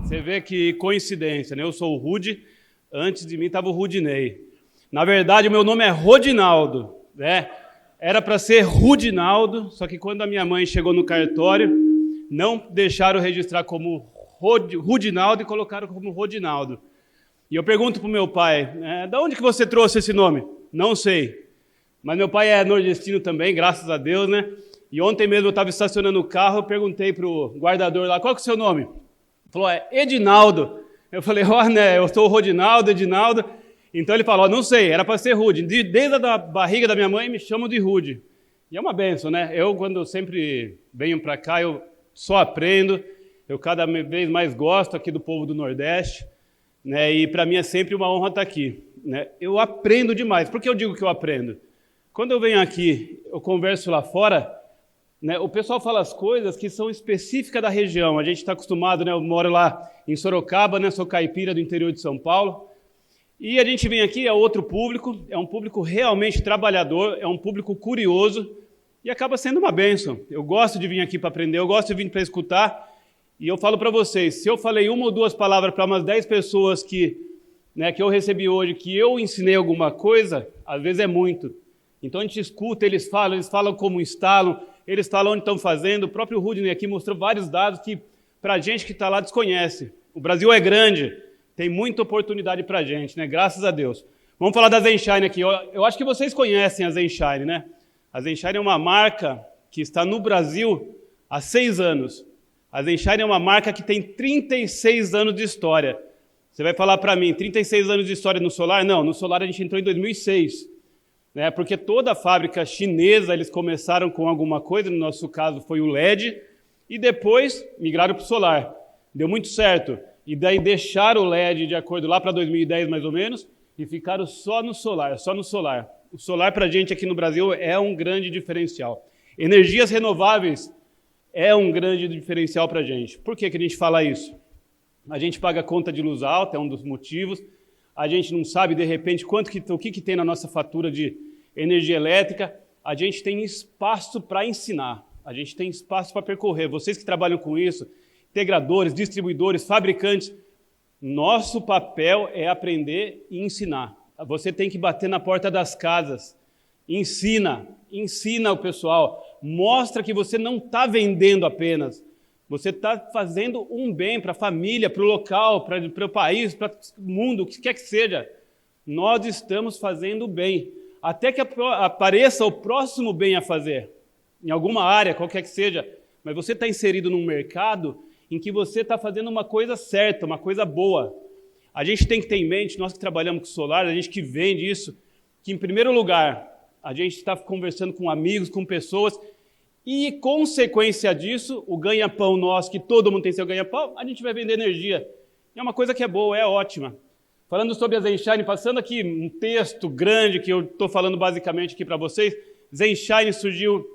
Você vê que coincidência, né? Eu sou o Rude, antes de mim estava o Rudinei. Na verdade, o meu nome é Rodinaldo, né? Era para ser Rudinaldo, só que quando a minha mãe chegou no cartório, não deixaram registrar como Rudinaldo e colocaram como Rodinaldo. E eu pergunto para o meu pai, de onde que você trouxe esse nome? Não sei. Mas meu pai é nordestino também, graças a Deus, né? E ontem mesmo eu estava estacionando o carro, eu perguntei para o guardador lá, qual que é o seu nome? Ele falou, é Edinaldo. Eu falei, né, eu sou o Rodinaldo, Edinaldo. Então ele falou, não sei, era para ser Rude. Desde a barriga da minha mãe me chamam de Rude. E é uma benção, né? Eu, quando eu sempre venho para cá, eu só aprendo. Eu cada vez mais gosto aqui do povo do Nordeste. Né? E para mim é sempre uma honra estar aqui. Né? Eu aprendo demais. Por que eu digo que eu aprendo? Quando eu venho aqui, eu converso lá fora, né, o pessoal fala as coisas que são específicas da região. A gente está acostumado, né, eu moro lá em Sorocaba, né, sou caipira do interior de São Paulo. E a gente vem aqui, é outro público, é um público realmente trabalhador, é um público curioso e acaba sendo uma bênção. Eu gosto de vir aqui para aprender, eu gosto de vir para escutar. E eu falo para vocês, se eu falei uma ou duas palavras para umas 10 pessoas que eu recebi hoje, que eu ensinei alguma coisa, às vezes é muito. Então a gente escuta, eles falam como instalam, eles falam onde estão fazendo. O próprio Rudney aqui mostrou vários dados que para a gente que está lá desconhece. O Brasil é grande, tem muita oportunidade para a gente, né? Graças a Deus. Vamos falar da Zenshine aqui. Eu acho que vocês conhecem a Zenshine, né? A Zenshine é uma marca que está no Brasil há 6 anos. A Zenshine é uma marca que tem 36 anos de história. Você vai falar para mim, 36 anos de história no solar? Não, no solar a gente entrou em 2006. Né, porque toda a fábrica chinesa, eles começaram com alguma coisa, no nosso caso foi o LED, e depois migraram para o solar. Deu muito certo. E daí deixaram o LED de acordo lá para 2010 mais ou menos, e ficaram só no solar, só no solar. O solar para a gente aqui no Brasil é um grande diferencial. Energias renováveis é um grande diferencial para a gente. Por que a gente fala isso? A gente paga conta de luz alta, é um dos motivos. A gente não sabe, de repente, o que tem na nossa fatura de energia elétrica. A gente tem espaço para ensinar, a gente tem espaço para percorrer. Vocês que trabalham com isso, integradores, distribuidores, fabricantes, nosso papel é aprender e ensinar. Você tem que bater na porta das casas, ensina o pessoal, mostra que você não está vendendo apenas, você está fazendo um bem para a família, para o local, para o país, para o mundo, o que quer que seja. Nós estamos fazendo bem, até que apareça o próximo bem a fazer, em alguma área, qualquer que seja. Mas você está inserido num mercado em que você está fazendo uma coisa certa, uma coisa boa. A gente tem que ter em mente, nós que trabalhamos com solar, a gente que vende isso, que em primeiro lugar, a gente está conversando com amigos, com pessoas. E, consequência disso, o ganha-pão nosso, que todo mundo tem seu ganha-pão, a gente vai vender energia. É uma coisa que é boa, é ótima. Falando sobre a Zenshine, passando aqui um texto grande que eu estou falando basicamente aqui para vocês. Zenshine surgiu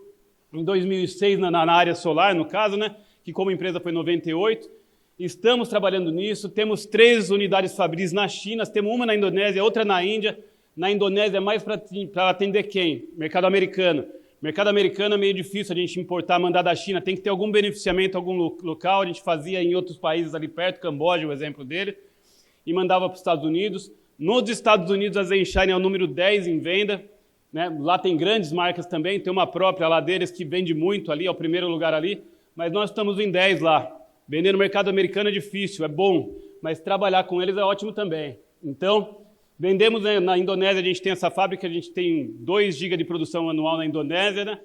em 2006 na área solar, no caso, né? Que como empresa foi em 98. Estamos trabalhando nisso, temos 3 unidades fabris na China, temos uma na Indonésia, outra na Índia. Na Indonésia é mais para atender quem? Mercado americano. Mercado americano é meio difícil a gente importar, mandar da China, tem que ter algum beneficiamento, algum local, a gente fazia em outros países ali perto, Camboja, o exemplo dele, e mandava para os Estados Unidos. Nos Estados Unidos, a Zenshine é o número 10 em venda, né? Lá tem grandes marcas também, tem uma própria lá deles que vende muito ali, é o primeiro lugar ali, mas nós estamos em 10 lá. Vender no mercado americano é difícil, é bom, mas trabalhar com eles é ótimo também. Então, vendemos na Indonésia, a gente tem essa fábrica, a gente tem 2 GB de produção anual na Indonésia, né?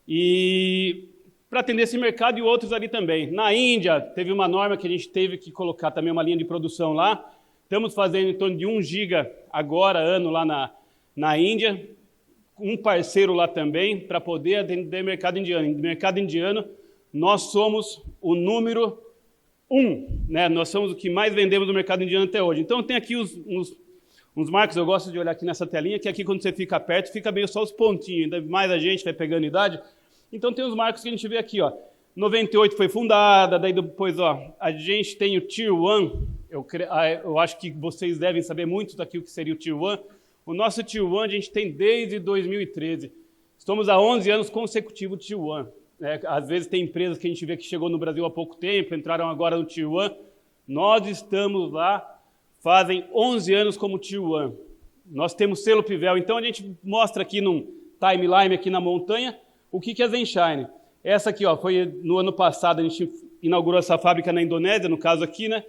E para atender esse mercado e outros ali também. Na Índia, teve uma norma que a gente teve que colocar também uma linha de produção lá. Estamos fazendo em torno de 1 GB agora, ano, lá na Índia. Um parceiro lá também, para poder atender o mercado indiano. No mercado indiano, nós somos o número 1, né? Nós somos o que mais vendemos no mercado indiano até hoje. Então, tem aqui uns marcos, eu gosto de olhar aqui nessa telinha, que aqui quando você fica perto, fica meio só os pontinhos, ainda mais a gente vai pegando idade. Então tem os marcos que a gente vê aqui, ó. 98 foi fundada, daí depois, ó, a gente tem o Tier 1, eu acho que vocês devem saber muito daqui o que seria o Tier 1. O nosso Tier 1 a gente tem desde 2013. Estamos há 11 anos consecutivos de Tier 1. Às vezes tem empresas que a gente vê que chegou no Brasil há pouco tempo, entraram agora no Tier 1. Nós estamos lá, fazem 11 anos como Tier 1. Nós temos selo Pivel, então a gente mostra aqui num timeline aqui na montanha o que é a Zenshine. Essa aqui, ó, foi no ano passado, a gente inaugurou essa fábrica na Indonésia, no caso aqui, né?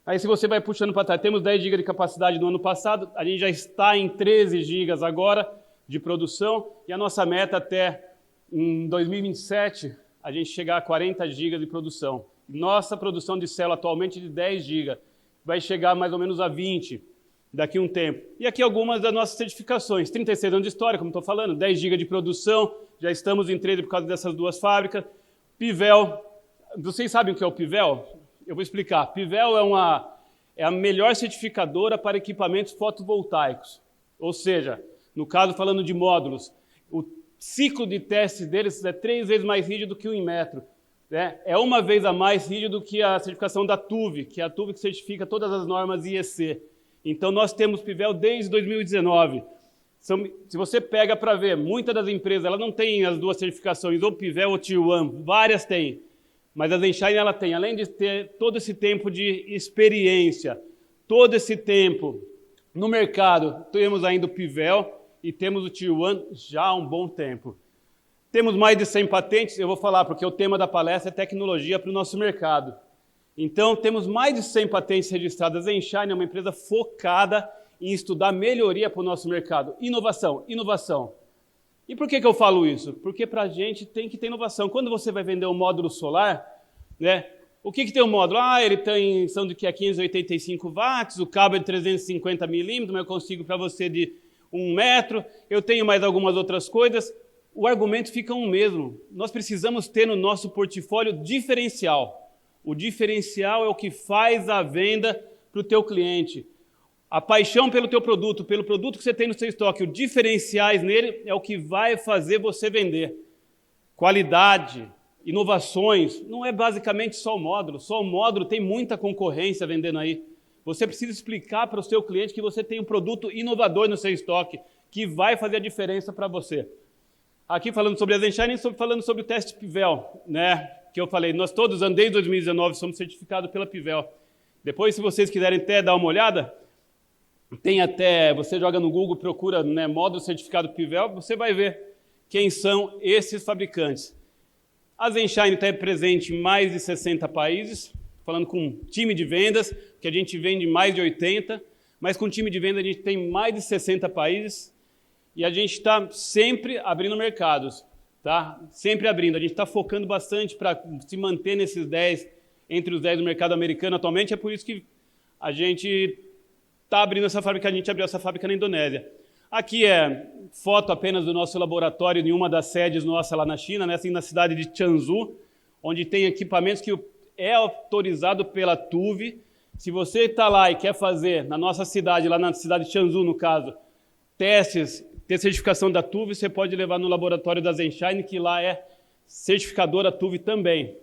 Aí se você vai puxando para trás, temos 10 GB de capacidade no ano passado, a gente já está em 13 GB agora de produção, e a nossa meta até em 2027, a gente chegar a 40 GB de produção. Nossa produção de célula atualmente é de 10 GB, vai chegar mais ou menos a 20 daqui a um tempo. E aqui algumas das nossas certificações, 36 anos de história, como estou falando, 10 GB de produção, já estamos em 13 por causa dessas duas fábricas. Pivel, vocês sabem o que é o Pivel? Eu vou explicar. Pivel é a melhor certificadora para equipamentos fotovoltaicos. Ou seja, no caso falando de módulos, o ciclo de testes deles é 3 vezes mais rígido que o Inmetro. Né? É uma vez a mais rígido que a certificação da TUV, que é a TUV que certifica todas as normas IEC. Então nós temos Pivel desde 2019. Se você pega para ver, muitas das empresas ela não tem as duas certificações, ou Pivel ou Tier 1, várias têm. Mas a Zenshine ela tem, além de ter todo esse tempo de experiência, todo esse tempo no mercado, temos ainda o Pivel e temos o Tier 1 já há um bom tempo. Temos mais de 100 patentes, eu vou falar, porque o tema da palestra é tecnologia para o nosso mercado. Então, temos mais de 100 patentes registradas. A Zenshine é uma empresa focada em estudar melhoria para o nosso mercado. Inovação, inovação. E por que eu falo isso? Porque para a gente tem que ter inovação. Quando você vai vender um módulo solar, né, o que tem o módulo? Ele tem são de que é 585 watts, o cabo é de 350 milímetros, mas eu consigo para você de 1 metro, eu tenho mais algumas outras coisas. O argumento fica o mesmo. Nós precisamos ter no nosso portfólio diferencial. O diferencial é o que faz a venda para o teu cliente. A paixão pelo teu produto, pelo produto que você tem no seu estoque, os diferenciais nele é o que vai fazer você vender. Qualidade, inovações, não é basicamente só o módulo tem muita concorrência vendendo aí. Você precisa explicar para o seu cliente que você tem um produto inovador no seu estoque, que vai fazer a diferença para você. Aqui falando sobre a Zenshine, falando sobre o teste Pivel, né? Que eu falei, nós todos, desde 2019, somos certificados pela Pivel. Depois, se vocês quiserem até dar uma olhada, tem até, você joga no Google, procura, né, módulo certificado Pivel, você vai ver quem são esses fabricantes. A Zenshine está presente em mais de 60 países, falando com um time de vendas, que a gente vende mais de 80, mas com time de venda a gente tem mais de 60 países, e a gente está sempre abrindo mercados. Tá? Sempre abrindo. A gente está focando bastante para se manter nesses 10, entre os 10 do mercado americano atualmente. É por isso que a gente está abrindo essa fábrica, a gente abriu essa fábrica na Indonésia. Aqui é foto apenas do nosso laboratório em uma das sedes nossa lá na China, né? Assim, na cidade de Changzhou, onde tem equipamentos que é autorizado pela TUV. Se você está lá e quer fazer, na nossa cidade, lá na cidade de Changzhou, no caso, testes, ter certificação da TUV, você pode levar no laboratório da Zenshine, que lá é certificadora TUV também.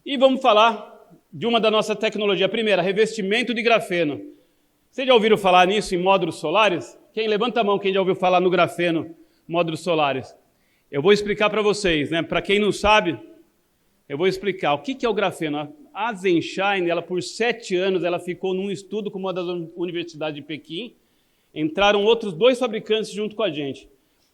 E vamos falar de uma da nossa tecnologia. A primeira, revestimento de grafeno. Vocês já ouviram falar nisso em módulos solares? Levanta a mão quem já ouviu falar no grafeno, módulos solares. Eu vou explicar para vocês, né? Para quem não sabe, eu vou explicar. O que é o grafeno? A Zenshine, ela por 7 anos, ela ficou num estudo com uma das universidades de Pequim. Entraram outros 2 fabricantes junto com a gente.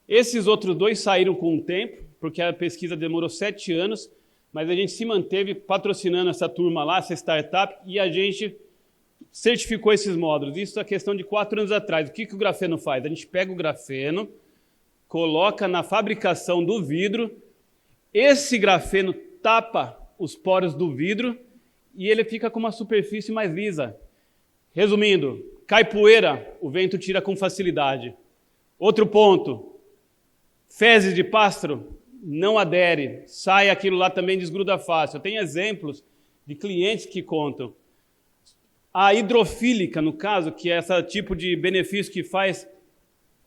Esses outros 2 saíram com o tempo, porque a pesquisa demorou 7 anos, mas a gente se manteve patrocinando essa turma lá, essa startup, e a gente certificou esses módulos. Isso é questão de 4 anos atrás. O que o grafeno faz? A gente pega o grafeno, coloca na fabricação do vidro, esse grafeno tapa os poros do vidro e ele fica com uma superfície mais lisa. Resumindo, cai poeira, o vento tira com facilidade. Outro ponto, fezes de pássaro não adere, sai aquilo lá também desgruda fácil. Eu tenho exemplos de clientes que contam. A hidrofílica, no caso, que é esse tipo de benefício que faz,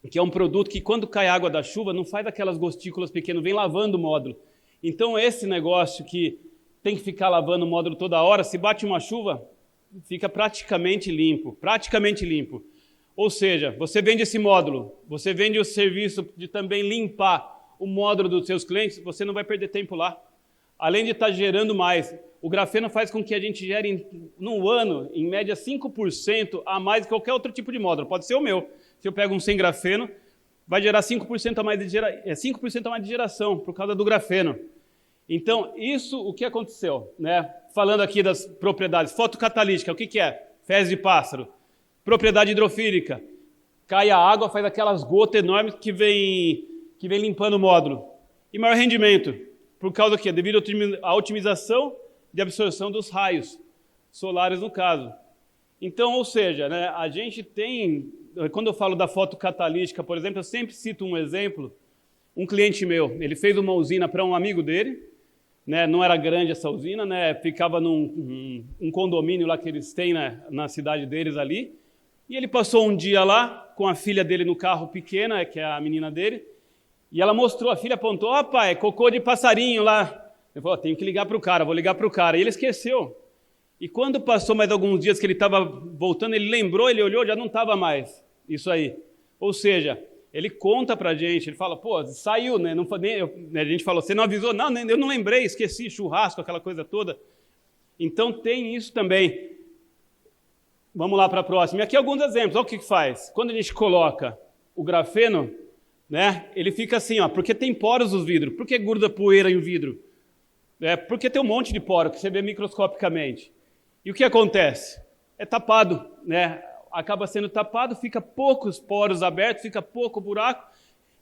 que é um produto que quando cai água da chuva não faz aquelas gotículas pequenas, vem lavando o módulo. Então esse negócio que tem que ficar lavando o módulo toda hora, se bate uma chuva, fica praticamente limpo, praticamente limpo. Ou seja, você vende esse módulo, você vende o serviço de também limpar o módulo dos seus clientes, você não vai perder tempo lá. além de estar gerando mais, o grafeno faz com que a gente gere, no ano, em média, 5% a mais que qualquer outro tipo de módulo. Pode ser o meu. Se eu pego um sem grafeno, vai gerar 5% a mais de 5% a mais de geração, por causa do grafeno. Então, isso, o que aconteceu? Né? Falando aqui das propriedades. Fotocatalítica, o que é? Fezes de pássaro. Propriedade hidrofílica. Cai a água, faz aquelas gotas enormes que vem limpando o módulo. E maior rendimento. Por causa do quê? Devido à otimização de absorção dos raios solares, no caso. Então, ou seja, né, a gente tem... Quando eu falo da fotocatalítica, por exemplo, eu sempre cito um exemplo. Um cliente meu, ele fez uma usina para um amigo dele, né, não era grande essa usina, né, ficava num condomínio lá que eles têm, né, na cidade deles ali, e ele passou um dia lá com a filha dele no carro pequena, que é a menina dele, e ela mostrou, a filha apontou, ó pai, cocô de passarinho lá. Ele falou, tenho que ligar para o cara, vou ligar para o cara. E ele esqueceu. E quando passou mais alguns dias que ele estava voltando, ele lembrou, ele olhou, já não estava mais isso aí. Ou seja, ele conta para a gente, ele fala, pô, saiu, né? Não, a gente falou, você não avisou? Não, eu não lembrei, esqueci, churrasco, aquela coisa toda. Então tem isso também. Vamos lá para a próxima. E aqui alguns exemplos, olha o que faz. Quando a gente coloca o grafeno, né, ele fica assim, ó, porque tem poros os vidros. Por que gruda poeira em vidro? Porque tem um monte de poro que você vê microscopicamente. E o que acontece? É tapado, né? Acaba sendo tapado, fica poucos poros abertos, fica pouco buraco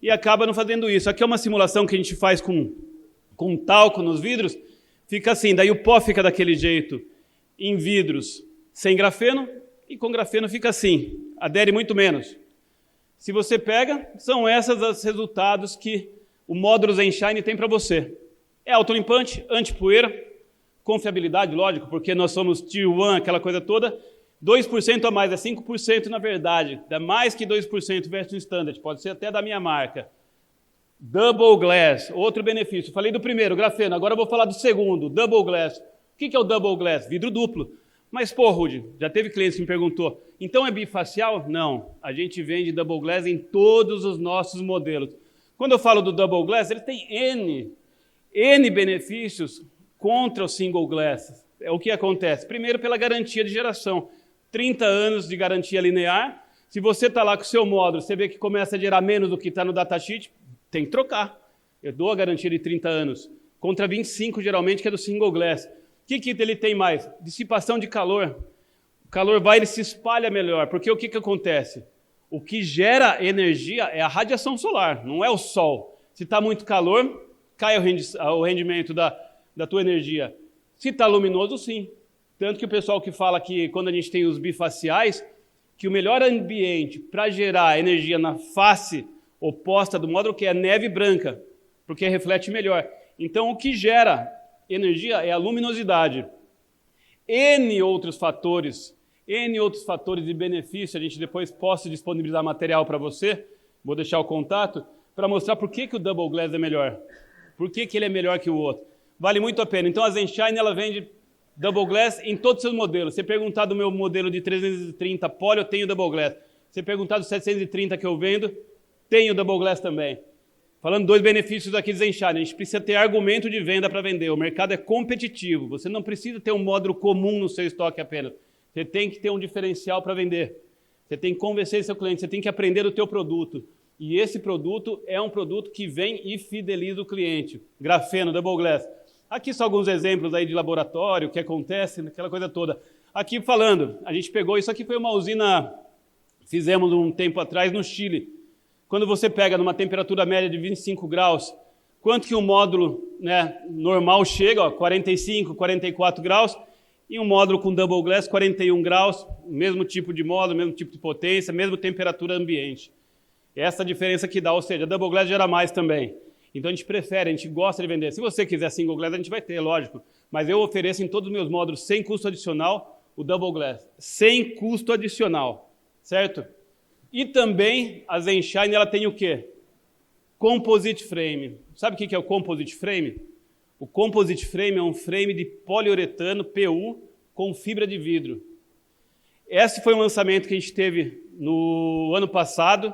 e acaba não fazendo isso. Aqui é uma simulação que a gente faz com talco nos vidros, fica assim, daí o pó fica daquele jeito em vidros sem grafeno e com grafeno fica assim, adere muito menos. Se você pega, são esses os resultados que o módulo Zenshine tem para você. É autolimpante, antipoeira, confiabilidade, lógico, porque nós somos Tier 1, aquela coisa toda, 2% a mais, é 5% na verdade, dá mais que 2% versus standard, pode ser até da minha marca. Double Glass, outro benefício. Falei do primeiro, grafeno, agora eu vou falar do segundo, Double Glass. O que é o Double Glass? Vidro duplo. Mas, pô, Rudy, já teve cliente que me perguntou, então é bifacial? Não, a gente vende Double Glass em todos os nossos modelos. Quando eu falo do Double Glass, ele tem N benefícios contra o Single Glass. É o que acontece? Primeiro, pela garantia de geração. 30 anos de garantia linear. Se você está lá com o seu módulo, você vê que começa a gerar menos do que está no datasheet, tem que trocar. Eu dou a garantia de 30 anos. Contra 25, geralmente, que é do Single Glass. O que ele tem mais? Dissipação de calor. O calor vai, ele se espalha melhor. Porque o que acontece? O que gera energia é a radiação solar, não é o sol. Se está muito calor, cai o rendimento da tua energia. Se está luminoso, sim. Tanto que o pessoal que fala que quando a gente tem os bifaciais, que o melhor ambiente para gerar energia na face oposta do módulo que é a neve branca, porque reflete melhor. Então, o que gera energia é a luminosidade. N outros fatores de benefício, a gente depois possa disponibilizar material para você, vou deixar o contato, para mostrar por que o Double Glass é melhor. Por que ele é melhor que o outro. Vale muito a pena. Então, a Zenshine, ela vende Double Glass em todos os seus modelos. Se perguntar do meu modelo de 330 Poly, eu tenho Double Glass. Se perguntar do 730 que eu vendo, tenho Double Glass também. Falando dois benefícios aqui de Zenshine, a gente precisa ter argumento de venda para vender. O mercado é competitivo. Você não precisa ter um módulo comum no seu estoque apenas. Você tem que ter um diferencial para vender. Você tem que convencer seu cliente, você tem que aprender do teu produto. E esse produto é um produto que vem e fideliza o cliente. Grafeno, Double Glass. Aqui são alguns exemplos aí de laboratório, o que acontece, aquela coisa toda. Aqui falando, a gente pegou, isso aqui foi uma usina, fizemos um tempo atrás no Chile. Quando você pega numa temperatura média de 25 graus, quanto que um módulo, né, normal chega? Ó, 45, 44 graus. E um módulo com Double Glass, 41 graus, mesmo tipo de módulo, mesmo tipo de potência, mesma temperatura ambiente. Essa a diferença que dá, ou seja, Double Glass gera mais também. Então a gente prefere, a gente gosta de vender. Se você quiser Single Glass, a gente vai ter, lógico. Mas eu ofereço em todos os meus módulos, sem custo adicional, o Double Glass. Sem custo adicional, certo? E também a Zenshine, ela tem o quê? Composite Frame. Sabe o que é o Composite Frame? O Composite Frame é um frame de poliuretano, PU, com fibra de vidro. Esse foi um lançamento que a gente teve no ano passado.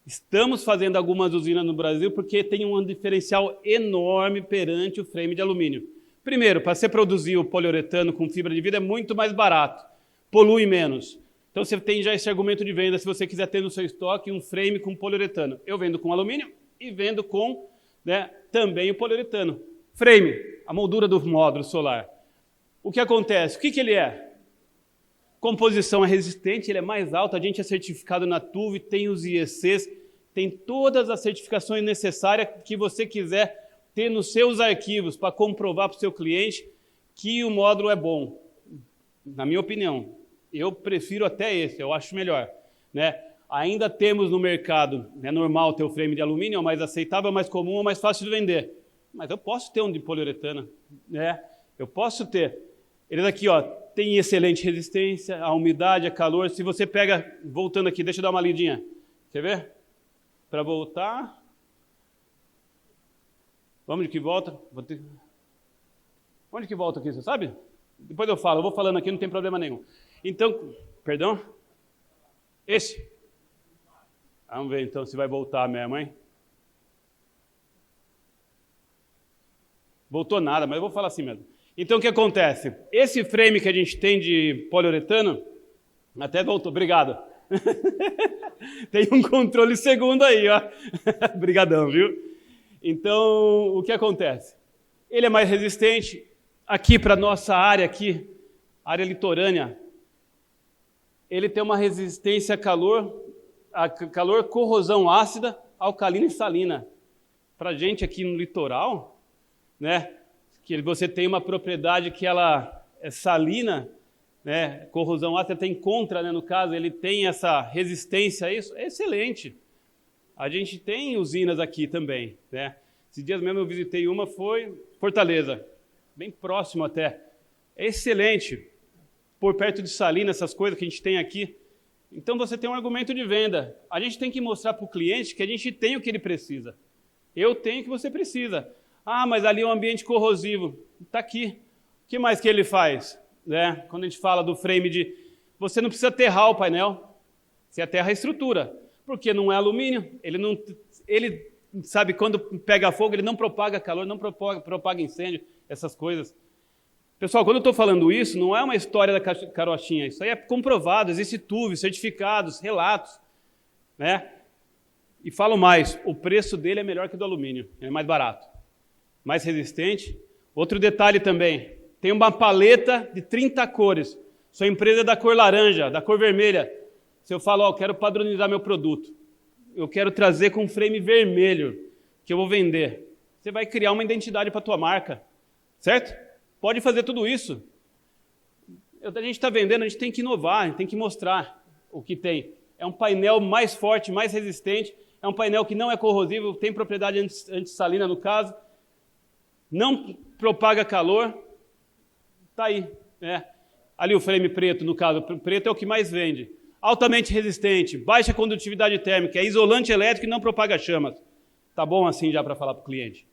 Estamos fazendo algumas usinas no Brasil porque tem um diferencial enorme perante o frame de alumínio. Primeiro, para você produzir o poliuretano com fibra de vidro é muito mais barato, polui menos. Então você tem já esse argumento de venda se você quiser ter no seu estoque um frame com poliuretano. Eu vendo com alumínio e vendo com, né, também o poliuretano. Frame, a moldura do módulo solar. O que acontece? O que ele é? Composição é resistente, ele é mais alto, a gente é certificado na TUV, tem os IECs, tem todas as certificações necessárias que você quiser ter nos seus arquivos para comprovar para o seu cliente que o módulo é bom. Na minha opinião, eu prefiro até esse, eu acho melhor, né? Ainda temos no mercado, é normal ter o frame de alumínio, é mais aceitável, é mais comum, é mais fácil de vender. Mas eu posso ter um de poliuretano, né? Eu posso ter. Ele daqui, ó, tem excelente resistência à umidade, a calor. Se você pega, voltando aqui, deixa eu dar uma lidinha. Quer ver? Para voltar. Vamos de que volta? Onde que volta aqui, você sabe? Depois eu falo, eu vou falando aqui, não tem problema nenhum. Então, perdão? Esse? Vamos ver então se vai voltar mesmo, hein? Voltou nada, mas eu vou falar assim mesmo. Então, o que acontece? Esse frame que a gente tem de poliuretano, até voltou, obrigado. Tem um controle segundo aí, ó. Obrigadão, viu? Então, o que acontece? Ele é mais resistente. Aqui para a nossa área aqui, área litorânea, ele tem uma resistência a calor, corrosão ácida, alcalina e salina. Para a gente aqui no litoral, né, que você tem uma propriedade que ela é salina, né, corrosão ácida tem contra, né, no caso, ele tem essa resistência a isso, é excelente. A gente tem usinas aqui também, né? Esses dias mesmo eu visitei uma, foi Fortaleza, bem próximo até. É excelente, por perto de salina, essas coisas que a gente tem aqui. Então você tem um argumento de venda. A gente tem que mostrar para o cliente que a gente tem o que ele precisa. Eu tenho o que você precisa. Ah, mas ali é um ambiente corrosivo. Está aqui. O que mais que ele faz? Né? Quando a gente fala do frame de... Você não precisa aterrar o painel. Você aterra a estrutura. Porque não é alumínio. Ele sabe, quando pega fogo, ele não propaga calor, não propaga incêndio, essas coisas. Pessoal, quando eu estou falando isso, não é uma história da carochinha. Isso aí é comprovado. Existe TUV, certificados, relatos. Né? E falo mais, o preço dele é melhor que o do alumínio. Ele é mais barato. Mais resistente. Outro detalhe também, tem uma paleta de 30 cores. Sua empresa é da cor laranja, da cor vermelha. Se eu falo, ó, eu quero padronizar meu produto, eu quero trazer com frame vermelho, que eu vou vender. Você vai criar uma identidade para a tua marca, certo? Pode fazer tudo isso. A gente está vendendo, a gente tem que inovar, a gente tem que mostrar o que tem. É um painel mais forte, mais resistente, é um painel que não é corrosivo, tem propriedade antissalina no caso, não propaga calor, está aí. Né? Ali o frame preto, no caso, o preto é o que mais vende. Altamente resistente, baixa condutividade térmica, é isolante elétrico e não propaga chamas. Tá bom assim já para falar para o cliente.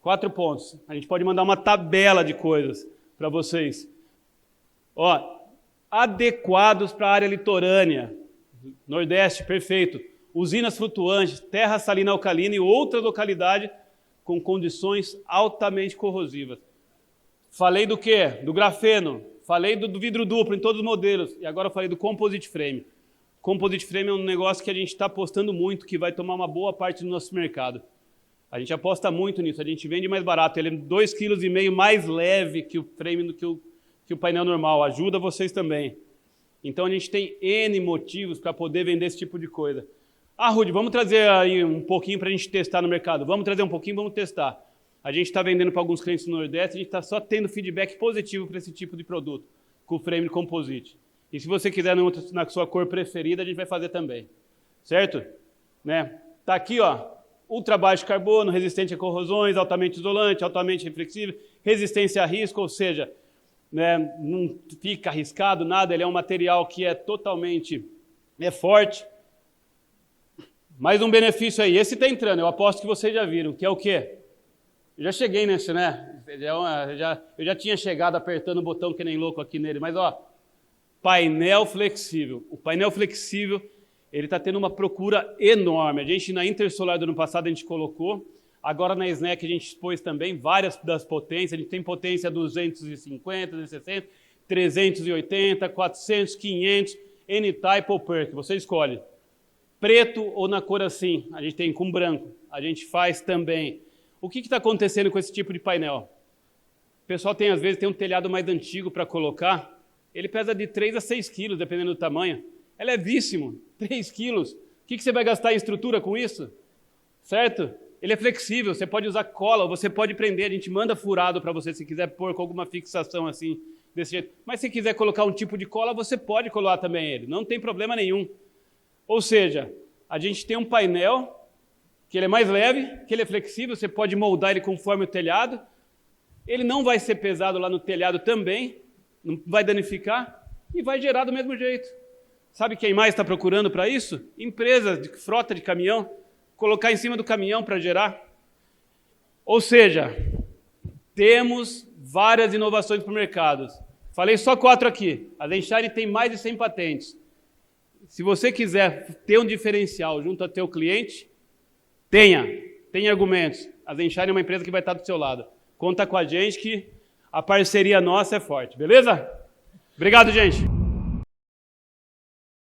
4 pontos. A gente pode mandar uma tabela de coisas para vocês. Ó, adequados para a área litorânea. Nordeste, perfeito. Usinas flutuantes, terra salina alcalina e outra localidade com condições altamente corrosivas. Falei do quê? Do grafeno. Falei do vidro duplo em todos os modelos. E agora eu falei do composite frame. Composite frame é um negócio que a gente está apostando muito, que vai tomar uma boa parte do nosso mercado. A gente aposta muito nisso, a gente vende mais barato. Ele é 2,5 kg mais leve que o frame, que o painel normal. Ajuda vocês também. Então a gente tem N motivos para poder vender esse tipo de coisa. Ah, Rudy, vamos trazer aí um pouquinho para a gente testar no mercado. Vamos trazer um pouquinho, vamos testar. A gente está vendendo para alguns clientes no Nordeste, a gente está só tendo feedback positivo para esse tipo de produto, com o frame composite. E se você quiser na sua cor preferida, a gente vai fazer também. Certo? Né? Tá aqui, ó, ultra baixo carbono, resistente a corrosões, altamente isolante, altamente reflexível, resistência a risco, ou seja, né, não fica arriscado nada, ele é um material que é totalmente forte. Mais um benefício aí, esse está entrando, eu aposto que vocês já viram, que é o quê? Eu já cheguei nesse, né? Eu já tinha chegado apertando o botão que nem louco aqui nele, mas ó, painel flexível. O painel flexível, ele está tendo uma procura enorme. A gente, na Intersolar do ano passado, a gente colocou. Agora na Snack a gente expôs também várias das potências, a gente tem potência 250, 260, 380, 400, 500, N-Type ou Perk, você escolhe. Preto ou na cor assim, a gente tem com branco, a gente faz também. O que está acontecendo com esse tipo de painel? O pessoal tem, às vezes, tem um telhado mais antigo para colocar, ele pesa de 3 a 6 quilos, dependendo do tamanho. É levíssimo, 3 quilos. O que você vai gastar em estrutura com isso? Certo? Ele é flexível, você pode usar cola, ou você pode prender, a gente manda furado para você, se quiser pôr com alguma fixação assim, desse jeito. Mas se quiser colocar um tipo de cola, você pode colar também ele, não tem problema nenhum. Ou seja, a gente tem um painel que ele é mais leve, que ele é flexível, você pode moldar ele conforme o telhado, ele não vai ser pesado lá no telhado também, não vai danificar e vai gerar do mesmo jeito. Sabe quem mais está procurando para isso? Empresas de frota de caminhão, colocar em cima do caminhão para gerar. Ou seja, temos várias inovações para o mercado. Falei só 4 aqui. A Zenshine tem mais de 100 patentes. Se você quiser ter um diferencial junto ao teu cliente, tenha argumentos. A Zenshine é uma empresa que vai estar do seu lado. Conta com a gente que a parceria nossa é forte, beleza? Obrigado, gente.